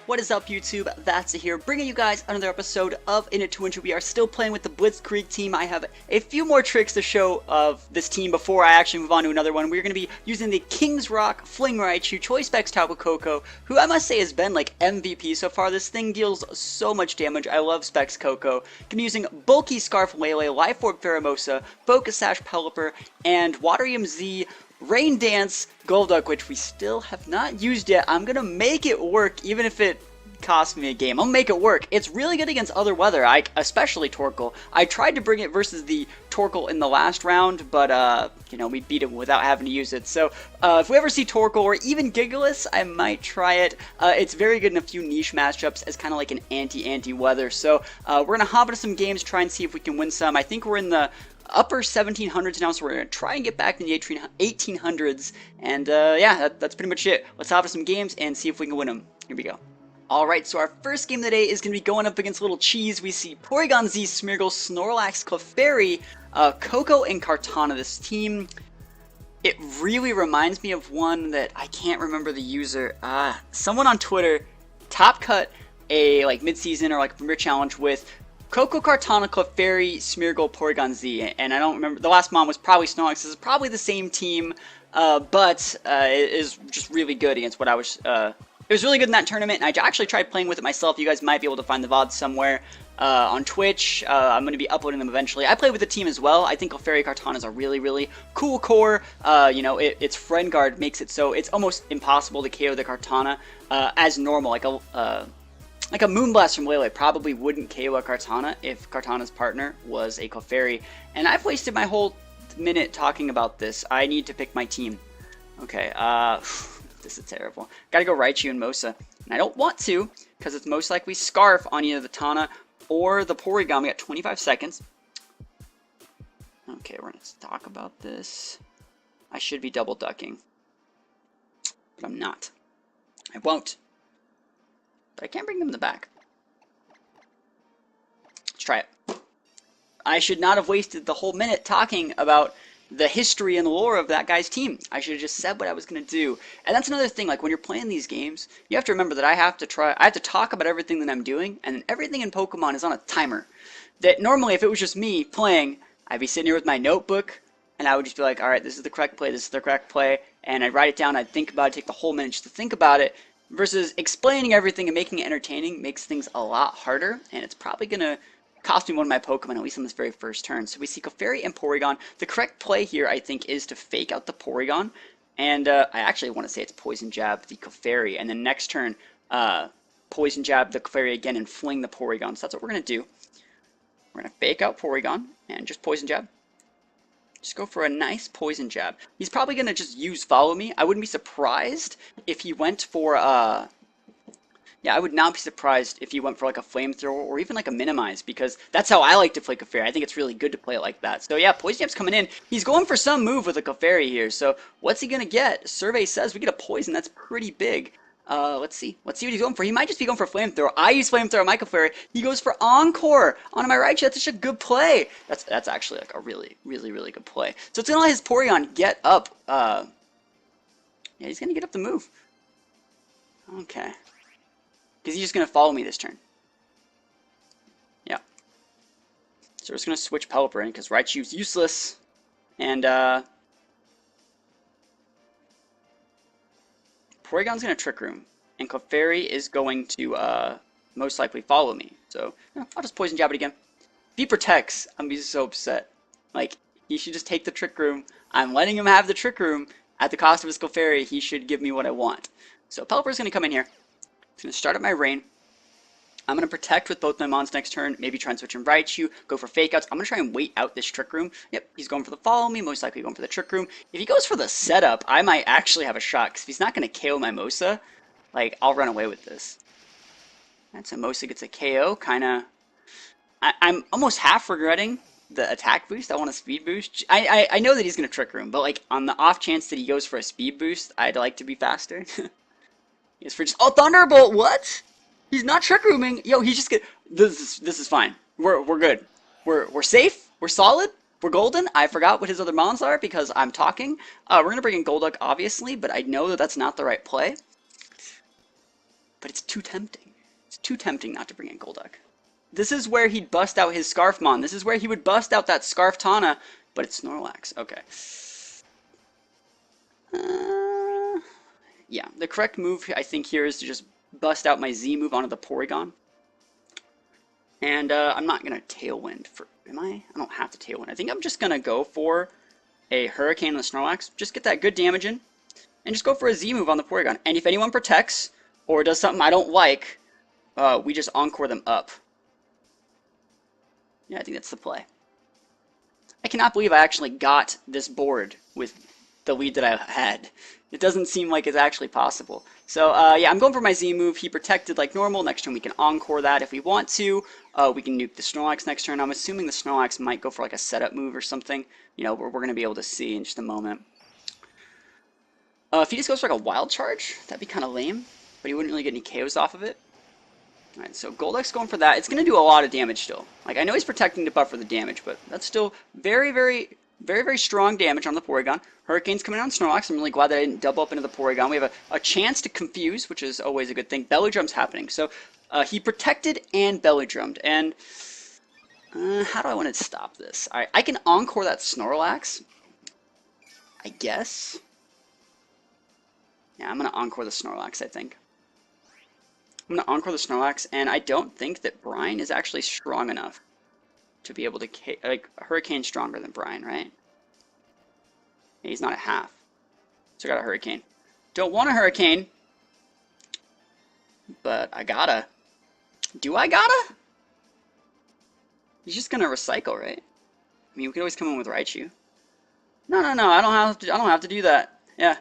What is up, YouTube? That's here, bringing you guys another episode of In It to Win It. We are still playing with the Blitzkrieg team. I have a few more tricks to show of this team before I actually move on to another one. We're going to be using the King's Rock, Fling Raichu, Choice Specs Tapu Koko, who I must say has been like MVP so far. This thing deals so much damage. I love Specs Koko. Going to be using Bulky Scarf Lele, Life Orb Pheromosa, Focus Sash Pelipper, and Water Z, Rain Dance, Golduck, which we still have not used yet. I'm going to make it work, even if it costs me a game. I'll make it work. It's really good against other weather, especially Torkoal. I tried to bring it versus the Torkoal in the last round, but, you know, we beat it without having to use it. So, if we ever see Torkoal or even Gigalith, I might try it. It's very good in a few niche matchups as kind of like an anti-weather. So, we're going to hop into some games, try and see if we can win some. I think we're in the upper 1700s now, so we're going to try and get back in the 1800s, and yeah, that's pretty much it. Let's hop into some games and see if we can win them. Here we go. Alright, so our first game today is going to be going up against Little Cheese. We see Porygon Z, Smeargle, Snorlax, Clefairy, Koko, and Kartana. This team, it really reminds me of one that I can't remember the user. Someone on Twitter top cut a like mid-season or like premier challenge with Koko, Kartana, Clefairy, Smeargle, Porygon Z, and I don't remember, the last mon was probably Snorlax. This is probably the same team, but it is just really good against what I was, it was really good in that tournament, and I actually tried playing with it myself. You guys might be able to find the VODs somewhere on Twitch. I'm going to be uploading them eventually. I played with the team as well. I think Clefairy, Kartana is a really, really cool core. You know, its friend guard makes it so it's almost impossible to KO the Kartana as normal, like a Moonblast from Lele probably wouldn't KO a Kartana if Kartana's partner was a Clefairy. And I've wasted my whole minute talking about this. I need to pick my team. Okay, this is terrible. Gotta go Raichu and Mosa. And I don't want to, because it's most likely Scarf on either the Tana or the Porygon. We got 25 seconds. Okay, we're gonna talk about this. I should be double ducking, but I'm not. I won't. But I can't bring them in the back. Let's try it. I should not have wasted the whole minute talking about the history and lore of that guy's team. I should have just said what I was going to do. And that's another thing, like when you're playing these games, you have to remember that I have to talk about everything that I'm doing, and everything in Pokemon is on a timer. That normally, if it was just me playing, I'd be sitting here with my notebook, and I would just be like, alright, this is the correct play, this is the correct play, and I'd write it down, I'd think about it, take the whole minute just to think about it, versus explaining everything and making it entertaining makes things a lot harder, and it's probably going to cost me one of my Pokemon, at least on this very first turn. So we see Clefairy and Porygon. The correct play here, I think, is to fake out the Porygon, and I actually want to say it's Poison Jab the Clefairy, and then next turn, Poison Jab the Clefairy again and fling the Porygon. So that's what we're going to do. We're going to fake out Porygon and just Poison Jab. Just go for a nice Poison Jab. He's probably going to just use Follow Me. I wouldn't be surprised if he went for, yeah, I would not be surprised if he went for like a Flamethrower or even like a Minimize, because that's how I like to play Clefairy. I think it's really good to play it like that. So yeah, Poison Jab's coming in. He's going for some move with a Clefairy here. So what's he going to get? Survey says we get a Poison. That's pretty big. Let's see. Let's see what he's going for. He might just be going for Flamethrower. I use Flamethrower on my Clefairy. He goes for Encore on my Raichu. That's such a good play. That's actually like a really, really, really good play. So it's going to let his Porygon get up. Yeah, he's going to get up the move. Okay. Because he's just going to follow me this turn. Yeah. So we're just going to switch Pelipper in because Raichu's useless. And Porygon's going to Trick Room. And Clefairy is going to most likely follow me. So I'll just Poison Jab it again. If he protects, I'm going to be so upset. Like, he should just take the Trick Room. I'm letting him have the Trick Room at the cost of his Clefairy. He should give me what I want. So Pelipper's going to come in here. I'm going to start up my Rain. I'm going to protect with both my Mons next turn, maybe try and switch in Raichu, go for Fake Outs. I'm going to try and wait out this Trick Room. Yep, he's going for the Follow Me, most likely going for the Trick Room. If he goes for the setup, I might actually have a shot, because if he's not going to KO my Mosa, like, I'll run away with this. And so Mosa gets a KO, kind of. I'm almost half regretting the attack boost. I want a speed boost. I know that he's going to Trick Room, but like on the off chance that he goes for a speed boost, I'd like to be faster. Yes, for just Thunderbolt. What? He's not Trick Rooming. Yo, he's just this is fine. We're good. We're safe. We're solid. We're golden. I forgot what his other mons are because I'm talking. We're gonna bring in Golduck, obviously, but I know that that's not the right play. but it's too tempting. It's too tempting not to bring in Golduck. This is where he'd bust out his Scarfmon. This is where he would bust out that Scarftana, but it's Snorlax. Okay. Yeah, the correct move, I think, here is to just bust out my Z move onto the Porygon. And I'm not going to Tailwind for... Am I? I don't have to Tailwind. I think I'm just going to go for a Hurricane on the Snorlax. Just get that good damage in. And just go for a Z move on the Porygon. And if anyone protects or does something I don't like, we just Encore them up. Yeah, I think that's the play. I cannot believe I actually got this board with the lead that I had. It doesn't seem like it's actually possible. So, yeah, I'm going for my Z move. He protected like normal. Next turn we can Encore that if we want to. We can nuke the Snorlax next turn. I'm assuming the Snorlax might go for like a setup move or something. You know, we're going to be able to see in just a moment. If he just goes for like a Wild Charge, that'd be kind of lame. But he wouldn't really get any KOs off of it. Alright, so Golduck's going for that. It's going to do a lot of damage still. Like, I know he's protecting to buffer the damage, but that's still very, very, very, very strong damage on the Porygon. Hurricane's coming on Snorlax. I'm really glad that I didn't double up into the Porygon. We have a chance to confuse, which is always a good thing. Belly Drum's happening. So, he protected and Belly Drummed. And, how do I want to stop this? Alright, I can Encore that Snorlax. I guess. Yeah, I'm going to Encore the Snorlax, I think. I'm going to Encore the Snorlax, and I don't think that Brine is actually strong enough to be able to... Like, Hurricane's stronger than Brine, right? Yeah, he's not at half. So I got a Hurricane. Don't want a Hurricane, but I gotta. Do I gotta? He's just going to recycle, right? I mean, we could always come in with Raichu. No, I don't have to do that. Yeah.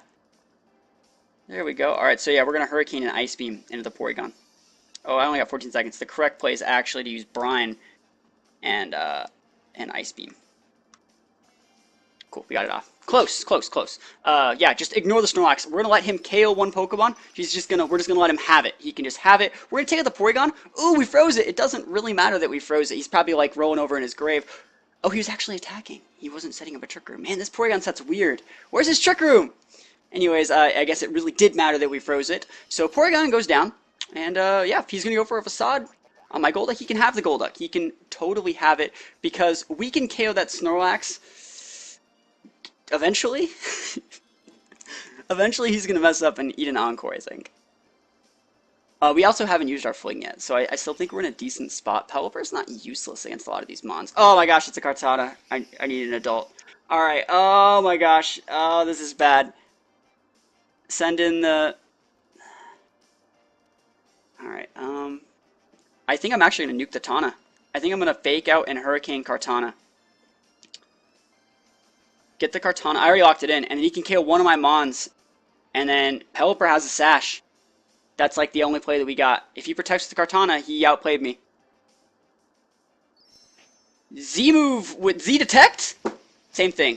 There we go. Alright, so yeah, we're going to Hurricane and Ice Beam into the Porygon. Oh, I only got 14 seconds. The correct play is actually to use Brine and Ice Beam. Cool, we got it off. Close. Yeah, just ignore the Snorlax. We're going to let him KO one Pokemon. We're just going to let him have it. He can just have it. We're going to take out the Porygon. Ooh, we froze it. It doesn't really matter that we froze it. He's probably like rolling over in his grave. Oh, he was actually attacking. He wasn't setting up a Trick Room. Man, this Porygon set's weird. Where's his Trick Room? Anyways, I guess it really did matter that we froze it. So Porygon goes down, and yeah, if he's going to go for a Facade on my Golduck, he can have the Golduck. He can totally have it, because we can KO that Snorlax eventually. Eventually he's going to mess up and eat an Encore, I think. We also haven't used our Fling yet, so I still think we're in a decent spot. Pelipper's not useless against a lot of these mons. Oh my gosh, it's a Kartana. I need an adult. Alright, oh my gosh. Oh, this is bad. Send in the... Alright, I think I'm actually going to nuke the Tana. I think I'm going to fake out and Hurricane Kartana. Get the Kartana. I already locked it in. And then he can KO one of my Mons. And then Pelipper has a Sash. That's like the only play that we got. If he protects with the Kartana, he outplayed me. Z move with Z detect? Same thing.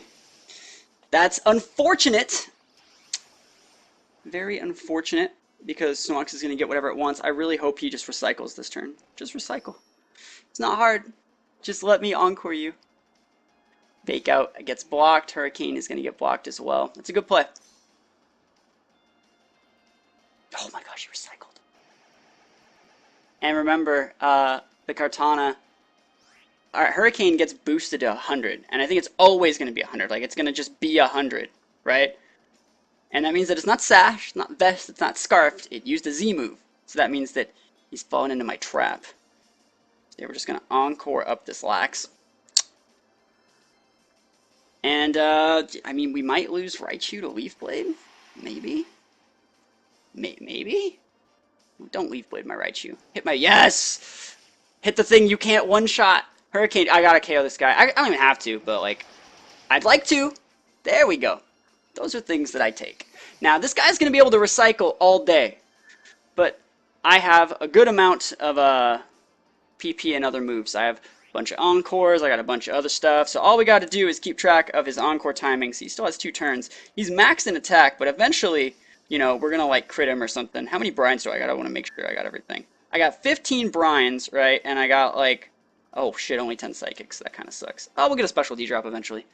That's unfortunate. Very unfortunate, because Snorlax is going to get whatever it wants. I really hope he just recycles this turn. Just recycle. It's not hard. Just let me Encore you. Fake out gets blocked. Hurricane is going to get blocked as well. That's a good play. Oh my gosh, he recycled. And remember, the Kartana... Alright, Hurricane gets boosted to 100. And I think it's always going to be 100. Like, it's going to just be 100, right? And that means that it's not Sash, it's not Vest, it's not Scarfed. It used a Z move. So that means that he's fallen into my trap. So we're just going to Encore up this Lax. And, I mean, we might lose Raichu to Leaf Blade. Maybe. Maybe? Don't Leaf Blade my Raichu. Hit my... Yes! Hit the thing you can't one-shot. Hurricane, I gotta KO this guy. I don't even have to, but, like, I'd like to. There we go. Those are things that I take. Now, this guy's going to be able to recycle all day. But I have a good amount of PP and other moves. I have a bunch of Encores. I got a bunch of other stuff. So all we got to do is keep track of his Encore timings. He still has 2 turns. He's maxed in attack, but eventually, you know, we're going to, like, crit him or something. How many Brines do I got? I want to make sure I got everything. I got 15 Brines, right? And I got, like... Oh, shit, only 10 Psychics. That kind of sucks. Oh, we'll get a Special D-Drop eventually.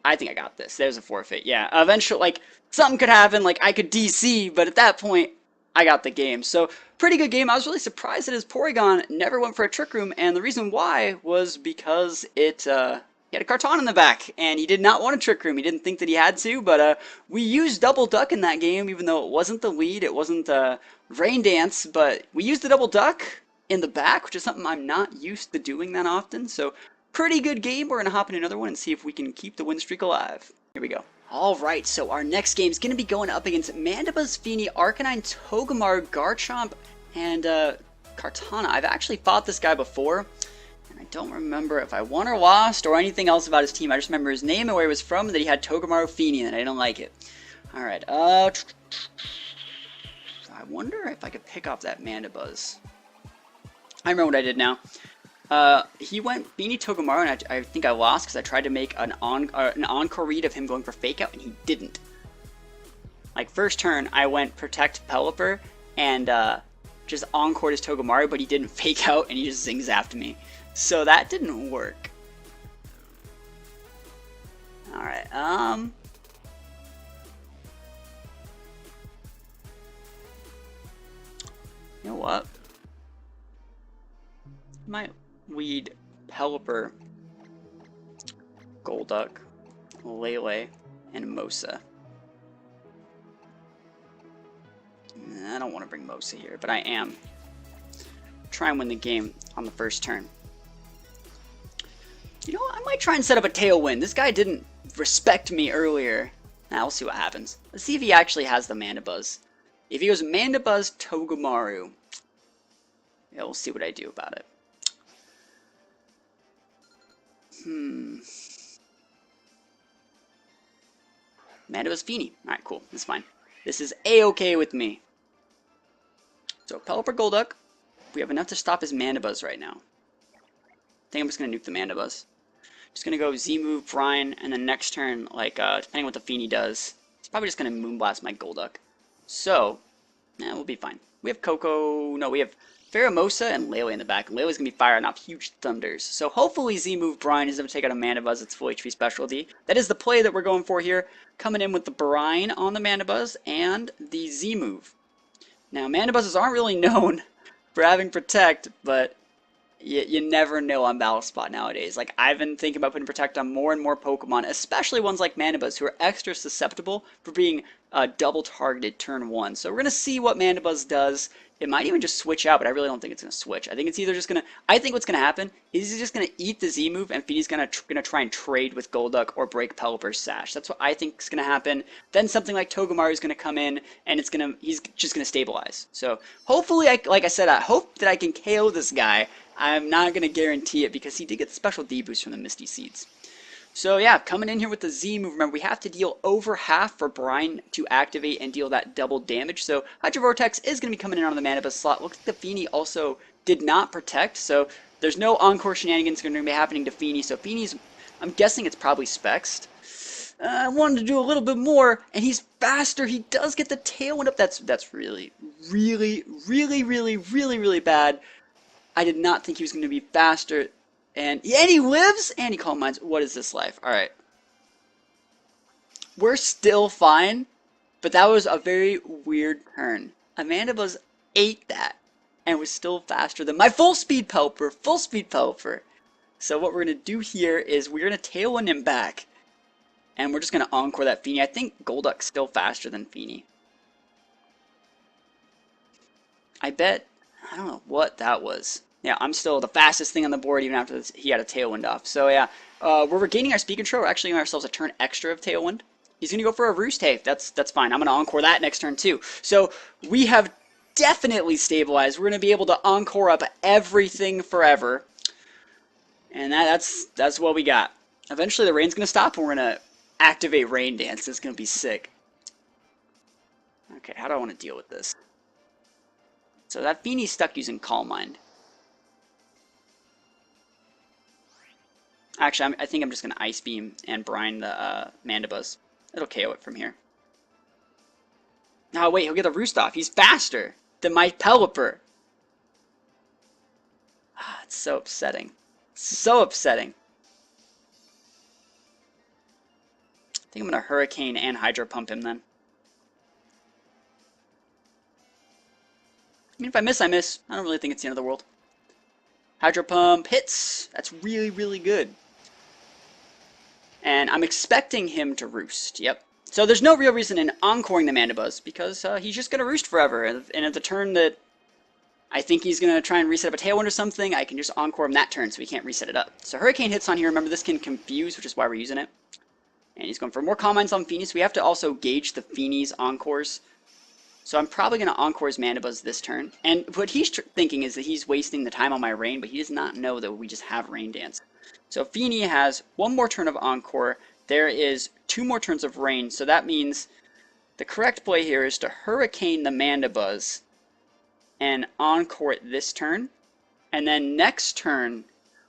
I think I got this. There's a forfeit. Yeah, eventually, like, something could happen. Like, I could DC, but at that point, I got the game. So pretty good game. I was really surprised that his Porygon never went for a Trick Room, and the reason why was because it he had a Karton in the back, and he did not want a Trick Room. He didn't think that he had to, but we used Double Duck in that game, even though it wasn't the lead, it wasn't Rain Dance, but we used the Double Duck in the back, which is something I'm not used to doing that often. So pretty good game. We're going to hop in another one and see if we can keep the win streak alive. Here we go. Alright, so our next game is going to be going up against Mandibuzz, Feeny, Arcanine, Togamaru, Garchomp, and Kartana. I've actually fought this guy before, and I don't remember if I won or lost or anything else about his team. I just remember his name and where he was from, and that he had Togamaru, Feeny, and I didn't like it. Alright, I wonder if I could pick off that Mandibuzz. I remember what I did now. He went Feeny Togamaru, and I think I lost because I tried to make an encore read of him going for Fake Out, and he didn't. Like, first turn, I went Protect Pelipper, and just encored his Togamaru, but he didn't Fake Out, and he just zing-zapped me. So that didn't work. Alright, you know what? Might lead Pelipper, Golduck, Lele, and Mosa. I don't want to bring Mosa here, but I am. Try and win the game on the first turn. You know what? I might try and set up a Tailwind. This guy didn't respect me earlier. Now we'll see what happens. Let's see if he actually has the Mandibuzz. If he goes Mandibuzz, Togamaru, yeah, we'll see what I do about it. Mandibuzz, Feeny. Alright, cool. That's fine. This is A-okay with me. So, Pelipper, Golduck. We have enough to stop his Mandibuzz right now. I think I'm just going to nuke the Mandibuzz. Just going to go Z-move, Brine, and then next turn, like, depending what the Feeny does, it's probably just going to Moonblast my Golduck. So, we'll be fine. We have Coco, no, we have Pheromosa and Lele in the back. Lele's going to be firing off huge thunders. So hopefully Z-move Brine is going to take out a Mandibuzz. It's full HP specialty. That is the play that we're going for here. Coming in with the Brine on the Mandibuzz and the Z-move. Now, Mandibuzzes aren't really known for having Protect, but you never know on Battle Spot nowadays. Like, I've been thinking about putting Protect on more and more Pokemon, especially ones like Mandibuzz, who are extra susceptible for being double targeted turn 1. So we're going to see what Mandibuzz does. It might even just switch out, but I really don't think it's going to switch. I think it's either just going to... I think what's going to happen is he's just going to eat the Z move, and Feeny's going to try and trade with Golduck or break Pelipper's Sash. That's what I think is going to happen. Then something like Togamaru is going to come in, and he's just going to stabilize. So hopefully, like I said, I hope that I can KO this guy. I'm not going to guarantee it because he did get the special D boost from the Misty Seeds. So yeah, coming in here with the Z move, remember we have to deal over half for Brine to activate and deal that double damage. So Hydro Vortex is going to be coming in on the Mandibuzz slot. Looks like the Feeny also did not protect, so there's no encore shenanigans going to be happening to Feeny. So Feeny's, I'm guessing it's probably Spexed. I wanted to do a little bit more, and he's faster. He does get the Tailwind up. That's really, really, really, really, really, really bad. I did not think he was going to be faster. And he lives, and he Calm Minds. What is this life? Alright. We're still fine, but that was a very weird turn. Amandibuzz ate that, and was still faster than my full-speed Pelipper. Full-speed Pelipper. So what we're going to do here is we're going to Tailwind him back, and we're just going to Encore that Feeny. I think Golduck's still faster than Feeny. I bet, I don't know what that was. Yeah, I'm still the fastest thing on the board even after he had a Tailwind off. So yeah, we're regaining our speed control. We're actually giving ourselves a turn extra of Tailwind. He's going to go for a Roost. Hey, that's fine. I'm going to Encore that next turn too. So we have definitely stabilized. We're going to be able to Encore up everything forever. And that's what we got. Eventually the rain's going to stop and we're going to activate Rain Dance. It's going to be sick. Okay, how do I want to deal with this? So that Feeny's stuck using Calm Mind. Actually, I think I'm just going to Ice Beam and Brine the Mandibuzz. It'll KO it from here. Oh, wait, he'll get the Roost off. He's faster than my Pelipper. Ah, it's so upsetting. So upsetting. I think I'm going to Hurricane and Hydro Pump him then. mean, if I miss, I miss. I don't really think it's the end of the world. Hydro Pump hits. That's really, really good. And I'm expecting him to roost. Yep. So there's no real reason in encoring the Mandibuzz, because he's just going to roost forever. And at the turn that I think he's going to try and reset up a Tailwind or something, I can just encore him that turn so he can't reset it up. So Hurricane hits on here. Remember, this can confuse, which is why we're using it. And he's going for more Calm Minds on Feeny, so we have to also gauge the Feeny's encores. So I'm probably going to encore his Mandibuzz this turn. And what he's thinking is that he's wasting the time on my Rain, but he does not know that we just have Rain Dance. So Feeny has one more turn of Encore. There is 2 more turns of Rain, so that means the correct play here is to Hurricane the Mandibuzz and Encore it this turn. And then next turn,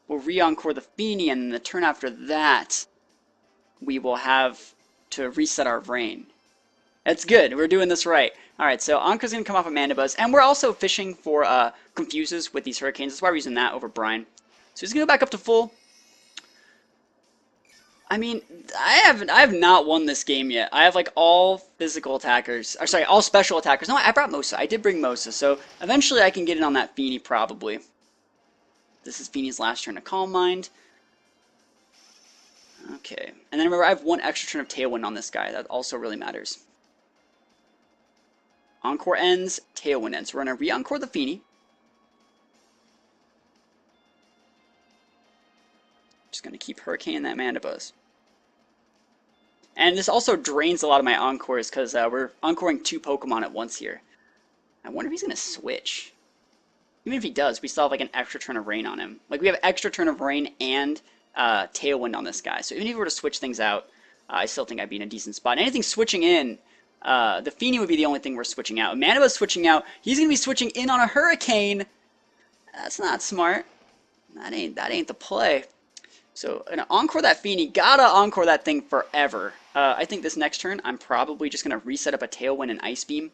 we'll re-Encore the Feeny, and the turn after that, we will have to reset our Rain. That's good. We're doing this right. Alright, so Anka's going to come off of Mandibuzz, and we're also fishing for Confuses with these Hurricanes. That's why we're using that over Brine. So he's going to go back up to full. I mean, I have not won this game yet. I have like all physical attackers, or sorry, all special attackers. No, I brought Mosa. I did bring Mosa, so eventually I can get in on that Feeny probably. This is Feeny's last turn to Calm Mind. Okay, and then remember I have 1 extra turn of Tailwind on this guy. That also really matters. Encore ends, Tailwind ends. So we're going to re-Encore the Feeny. Just going to keep Hurricane that Mandibuzz. And this also drains a lot of my Encores because we're Encoring 2 Pokemon at once here. I wonder if he's going to switch. Even if he does, we still have like an extra turn of Rain on him. Like we have extra turn of Rain and Tailwind on this guy. So even if we were to switch things out, I still think I'd be in a decent spot. And anything switching in, the Feeny would be the only thing we're switching out. Mandibuzz switching out, he's going to be switching in on a Hurricane. That's not smart. That ain't the play. So, gonna encore that Feeny. Gotta encore that thing forever. I think this next turn, I'm probably just gonna reset up a Tailwind and Ice Beam.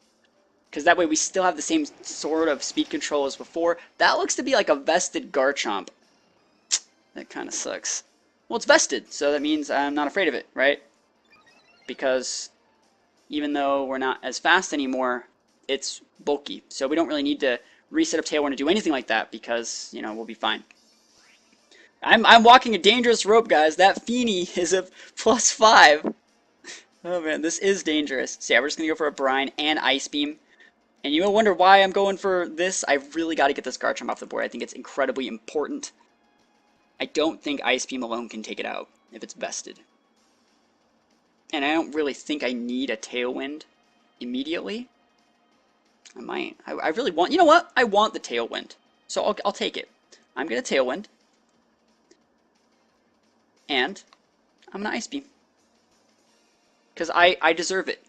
Because that way we still have the same sort of speed control as before. That looks to be like a vested Garchomp. That kind of sucks. Well, it's vested, so that means I'm not afraid of it, right? Because even though we're not as fast anymore, it's bulky. So we don't really need to reset up Tailwind to do anything like that because, you know, we'll be fine. I'm walking a dangerous rope, guys. That Feeny is a +5. Oh man, this is dangerous. So yeah, we're just gonna go for a Brine and Ice Beam. And you will wonder why I'm going for this. I really got to get this Garchomp off the board. I think it's incredibly important. I don't think Ice Beam alone can take it out if it's vested. And I don't really think I need a Tailwind immediately. I might. I really want... You know what? I want the Tailwind. So I'll take it. I'm going to Tailwind. And I'm going to Ice Beam. Because I deserve it.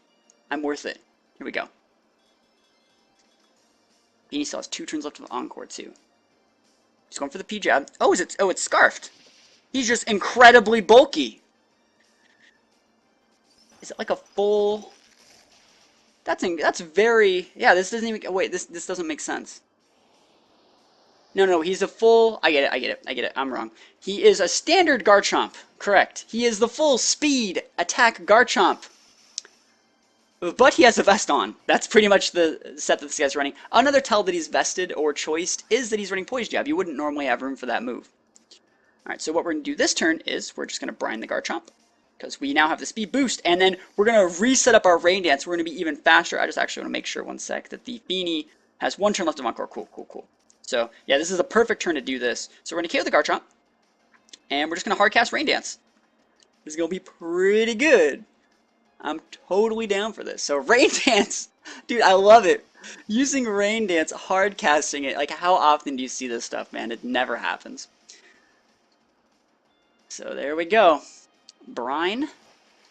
I'm worth it. Here we go. Feeny still has 2 turns left of Encore, too. He's going for the P-Jab. Oh, it's Scarfed. He's just incredibly bulky. Is it like a full... That's very... Yeah, this doesn't even... Wait, this doesn't make sense. No, he's a full... I get it. I'm wrong. He is a standard Garchomp. Correct. He is the full speed attack Garchomp. But he has a vest on. That's pretty much the set that this guy's running. Another tell that he's vested or choiced is that he's running Poise Jab. You wouldn't normally have room for that move. Alright, so what we're going to do this turn is we're just going to Brine the Garchomp. Because we now have the speed boost. And then we're going to reset up our Rain Dance. We're going to be even faster. I just actually want to make sure one sec that the Feeny has 1 turn left of Encore. Cool. So, yeah, this is a perfect turn to do this. So we're going to KO the Garchomp. And we're just going to hard cast Rain Dance. This is going to be pretty good. I'm totally down for this. So Rain Dance, dude, I love it. Using Rain Dance, hard casting it. Like, how often do you see this stuff, man? It never happens. So there we go. Brine.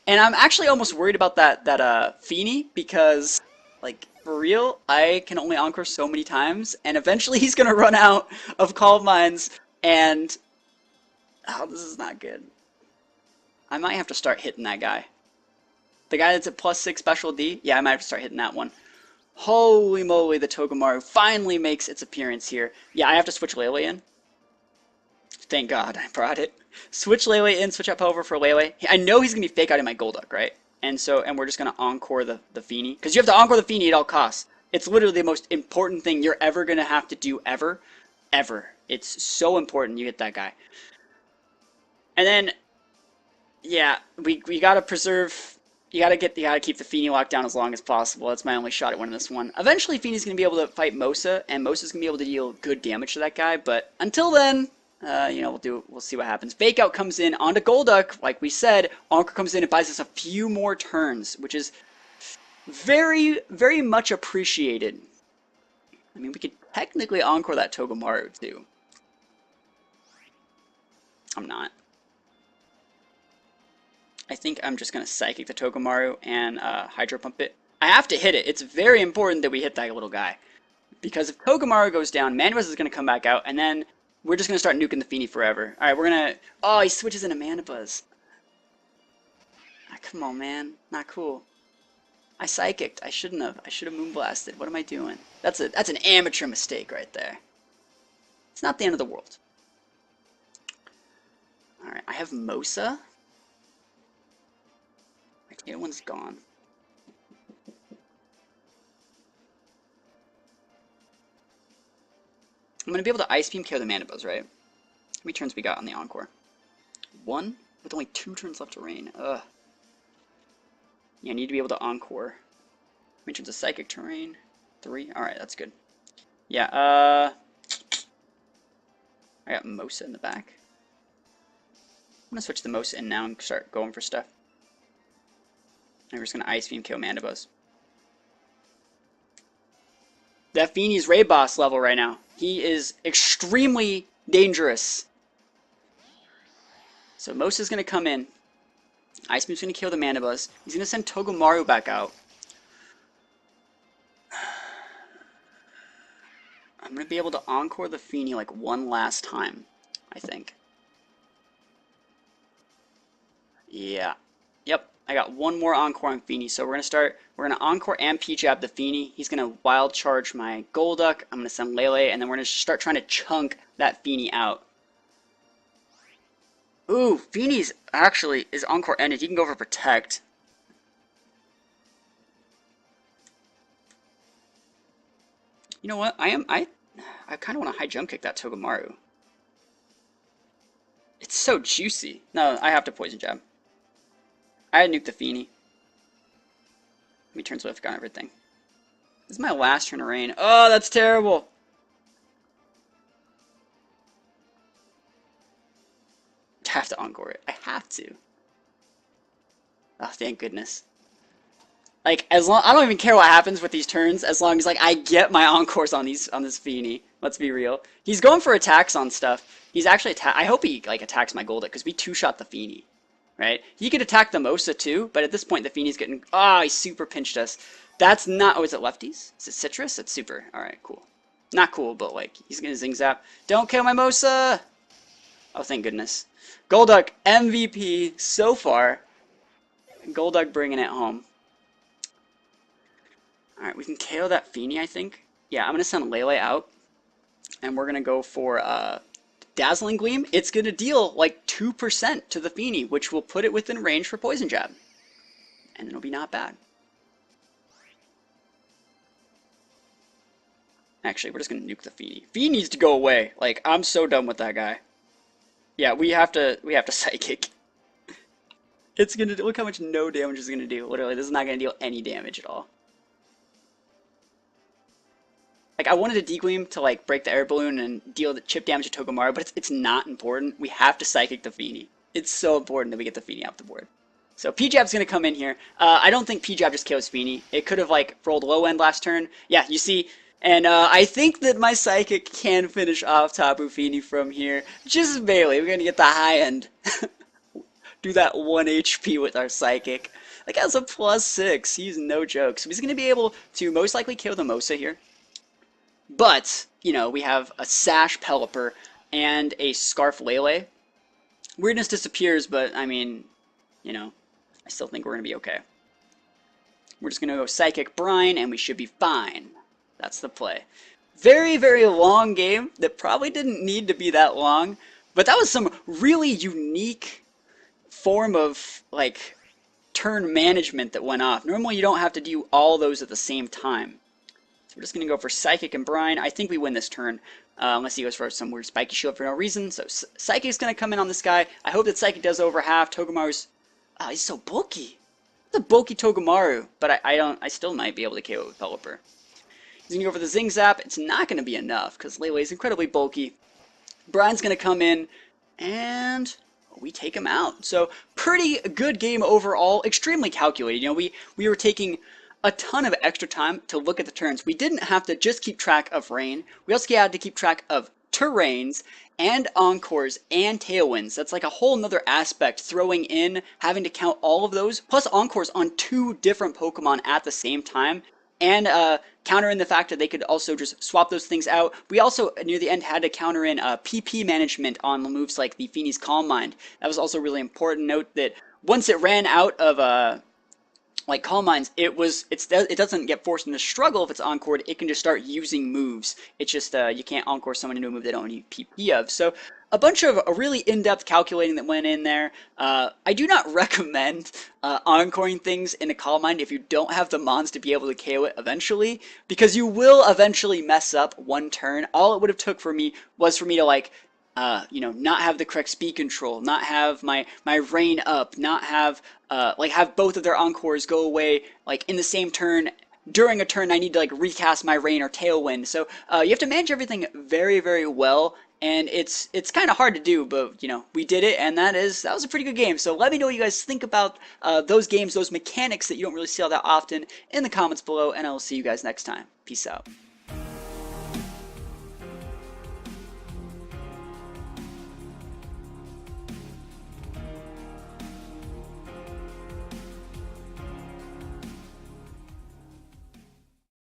And I'm actually almost worried about that Feeny because, like, for real, I can only Encore so many times, and eventually he's gonna run out of Calm Minds, and oh, this is not good. I might have to start hitting that guy. The guy that's at +6 special D? Yeah, I might have to start hitting that one. Holy moly, the Togamaru finally makes its appearance here. Yeah, I have to switch Lele in. Thank God I brought it. Switch Lele in, switch up over for Lele. I know he's going to be fake outing my Golduck, right? And we're just going to Encore the Feeny. Because you have to Encore the Feeny at all costs. It's literally the most important thing you're ever going to have to do ever. Ever. It's so important you hit that guy. And then, yeah, we got to preserve... You gotta keep the Feeny locked down as long as possible. That's my only shot at winning this one. Eventually, Feeny's gonna be able to fight Mosa, and Mosa's gonna be able to deal good damage to that guy. But until then, you know, we'll see what happens. Fake Out comes in onto Golduck, like we said. Encore comes in and buys us a few more turns, which is very, very much appreciated. I mean, we could technically Encore that Togamaru too. I'm not. I think I'm just going to Psychic the Togamaru and Hydro Pump it. I have to hit it. It's very important that we hit that little guy. Because if Togamaru goes down, Mandibuzz is going to come back out, and then we're just going to start nuking the Feeny forever. Alright, we're going to... Oh, he switches into Mandibuzz. Ah, come on, man. Not cool. I Psychicked. I shouldn't have. I should have Moonblasted. What am I doing? That's an amateur mistake right there. It's not the end of the world. Alright, I have Mosa. The other one's gone. I'm going to be able to Ice Beam KO the Mandibuzz, right? How many turns we got on the Encore? 1? With only 2 turns left to rain. Ugh. Yeah, I need to be able to Encore. How many turns of Psychic Terrain? 3? Alright, that's good. Yeah, I got Mosa in the back. I'm going to switch the Mosa in now and start going for stuff. And we're just going to Ice Beam kill Mandibuzz. That Feeny's Raid Boss level right now. He is extremely dangerous. So Mosa's going to come in. Ice Beam's going to kill the Mandibuzz. He's going to send Togamaru back out. I'm going to be able to Encore the Feeny like one last time, I think. Yeah. Yep. I got one more Encore on Feeny, so we're gonna Encore and P-Jab the Feeny. He's gonna Wild Charge my Golduck. I'm gonna send Lele, and then we're gonna start trying to chunk that Feeny out. Ooh, Feeny's actually is Encore ended. He can go for Protect. You know what? I kind of want to high jump kick that Togamaru. It's so juicy. No, I have to Poison Jab. I had nuked the Feeny. How many turns would have got everything? This is my last turn of rain. Oh, that's terrible. I have to Encore it. I have to. Oh, thank goodness. Like, as long I don't even care what happens with these turns, as long as like I get my Encores on this Feeny. Let's be real. He's going for attacks on stuff. He's actually I hope he like attacks my Golduck because we two-shot the Feeny. Right? He could attack the Mosa too, but at this point the Feeny's getting... Oh, he super pinched us. That's not... Oh, is it lefties? Is it citrus? It's super. Alright, cool. Not cool, but like, he's gonna Zing Zap. Don't kill my Mosa! Oh, thank goodness. Golduck, MVP so far. Golduck bringing it home. Alright, we can KO that Feeny, I think. Yeah, I'm gonna send Lele out. And we're gonna go for, Dazzling Gleam. It's going to deal like 2% to the Feeny, which will put it within range for Poison Jab. And it'll be not bad. Actually, we're just going to nuke the Feeny. Feeny needs to go away. Like, I'm so done with that guy. Yeah, we have to Psychic. It's going to... Look how much no damage it's going to do. Literally, this is not going to deal any damage at all. Like, I wanted a D-Gleam to, like, break the air balloon and deal the chip damage to Togamaru, but it's not important. We have to Psychic the Feeny. It's so important that we get the Feeny off the board. So P-Jab's going to come in here. I don't think P-Jab just kills Feeny. It could have, like, rolled low end last turn. Yeah, you see. And I think that my Psychic can finish off Tapu Feeny from here. Just barely. We're going to get the high end. Do that 1 HP with our Psychic. Like, that's a +6. He's no joke. So he's going to be able to most likely kill the Mosa here. But, you know, we have a Sash Pelipper and a Scarf Lele. Weirdness disappears, but, I mean, you know, I still think we're going to be okay. We're just going to go Psychic Brine, and we should be fine. That's the play. Very, very long game that probably didn't need to be that long, but that was some really unique form of, like, turn management that went off. Normally, you don't have to do all those at the same time. So we're just going to go for Psychic and Brine. I think we win this turn, unless he goes for some weird Spiky shield for no reason. So Psychic's going to come in on this guy. I hope that Psychic does over half. Togemaru's... Oh, he's so bulky. The bulky Togemaru, but I still might be able to KO it with Pelipper. He's going to go for the Zing Zap. It's not going to be enough, because Lele is incredibly bulky. Brian's going to come in, and we take him out. So, pretty good game overall. Extremely calculated. You know, we were taking a ton of extra time to look at the turns. We didn't have to just keep track of rain. We also had to keep track of terrains and encores and tailwinds. That's like a whole nother aspect, throwing in, having to count all of those, plus encores on 2 different Pokemon at the same time, and counter in the fact that they could also just swap those things out. We also, near the end, had to counter in PP management on moves like the Feeney's Calm Mind. That was also really important. Note that once it ran out of like Calm Minds, it doesn't get forced into struggle if it's encored. It can just start using moves. It's just you can't encore someone into a move they don't need PP of. So a bunch of really in-depth calculating that went in there. I do not recommend encoring things in a Calm Mind if you don't have the mons to be able to KO it eventually, because you will eventually mess up one turn. All it would have took for me was for me to like you know, not have the correct speed control, not have my rain up, not have like have both of their encores go away like in the same turn. During a turn I need to like recast my rain or tailwind. So you have to manage everything very, very well, and it's kind of hard to do, but you know, we did it, and that was a pretty good game. So let me know what you guys think about those games, those mechanics that you don't really see all that often, in the comments below, and I'll see you guys next time. Peace out.